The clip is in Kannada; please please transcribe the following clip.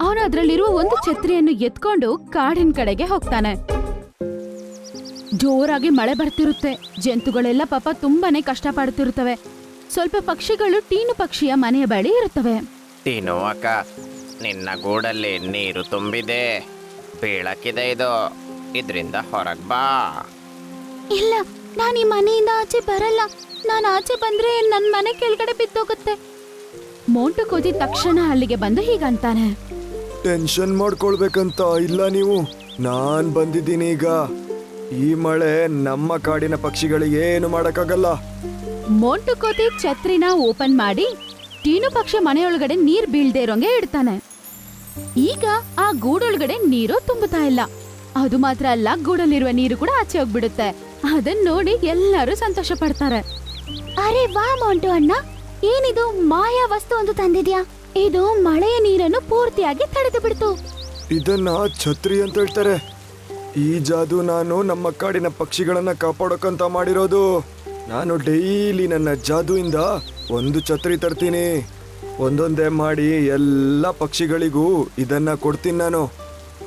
ಅವನು ಅದ್ರಲ್ಲಿರುವ ಒಂದು ಛತ್ರಿಯನ್ನು ಎತ್ಕೊಂಡು ಕಾಡಿನ ಕಡೆಗೆ ಹೋಗ್ತಾನೆ. ಜೋರಾಗಿ ಮಳೆ ಬರ್ತಿರುತ್ತೆ. ಜಂತುಗಳೆಲ್ಲ ಪಾಪ ತುಂಬಾನೇ ಕಷ್ಟ ಪಡ್ತಿರುತ್ತವೆ. ಸ್ವಲ್ಪ ಪಕ್ಷಿಗಳು ಟೀನು ಪಕ್ಷಿಯ ಮನೆಯ ಬಳಿ ಇರುತ್ತವೆ. ಟೀನು ಅಕ್ಕ, ನಿನ್ನ ಗೂಡಲ್ಲಿ ನೀರು ತುಂಬಿದೆ, ಬೀಳಕ್ಕಿದೆ ಇದು, ಇದರಿಂದ ಹೊರಗ್ ಬಾ. ಇಲ್ಲ, ನಾನು ಈ ಮನೆಯಿಂದ ಆಚೆ ಬರಲ್ಲ. ನಾನು ಆಚೆ ಬಂದ್ರೆ ನನ್ ಮನೆ ಕೆಳಗಡೆ ಬಿದ್ದೋಗುತ್ತೆ. ಮೋಂಟು ಕೋತಿ ತಕ್ಷಣ ಅಲ್ಲಿಗೆ ಬಂದು ಹೀಗಂತಾನೆ. ಟೆನ್ಷನ್ ಮಾಡ್ಕೊಳ್ಬೇಕಂತ ಇಲ್ಲ ನೀವು, ನಾನ್ ಬಂದಿದ್ದೀನಿ ಈಗ. ಈ ಮಳೆ ನಮ್ಮ ಕಾಡಿನ ಪಕ್ಷಿಗಳಿಗೆ ಏನು ಮಾಡಕ್ಕಾಗಲ್ಲ. ಮೋಂಟು ಕೋತಿ ಛತ್ರಿನ ಓಪನ್ ಮಾಡಿ ಟೀನು ಪಕ್ಷಿ ಮನೆಯೊಳಗಡೆ ನೀರ್ ಬೀಳ್ದೇ ಇರೋಂಗೆ ಇಡ್ತಾನೆ. ಈಗ ಆ ಗೂಡೊಳಗಡೆ ನೀರು ತುಂಬುತ್ತಾ ಇಲ್ಲ. ಅದು ಮಾತ್ರ ಅಲ್ಲ, ಗೂಡಲ್ಲಿರುವ ನೀರು ಕೂಡ ಆಚೆ ಹೋಗ್ಬಿಡುತ್ತೆ. ಅದನ್ನ ನೋಡಿ ಎಲ್ಲರೂ ಸಂತೋಷ ಪಡ್ತಾರೆ. ಅರೆ ವಾ ಮೋಂಟು ಅಣ್ಣ, ಏನಿದು ಮಾಯಾ ವಸ್ತು ಒಂದು ತಂದಿದ್ಯಾ? ಇದು ಮಳೆಯ ನೀರನ್ನು ಪೂರ್ತಿಯಾಗಿ ತಡೆದು ಬಿಡ್ತು. ಇದನ್ನ ಛತ್ರಿ ಅಂತ ಹೇಳ್ತಾರೆ. ಈ ಜಾದು ನಾನು ನಮ್ಮ ಕಾಡಿನ ಪಕ್ಷಿಗಳನ್ನ ಕಾಪಾಡೋಕಂತ ಮಾಡಿರೋದು. ನಾನು ಡೈಲಿ ನನ್ನ ಜಾದುಯಿಂದ ಒಂದು ಛತ್ರಿ ತರ್ತೀನಿ. ಒಂದೊಂದೇ ಮಾಡಿ ಎಲ್ಲ ಪಕ್ಷಿಗಳಿಗೂ ಇದನ್ನ ಕೊಡ್ತೀನಿ ನಾನು.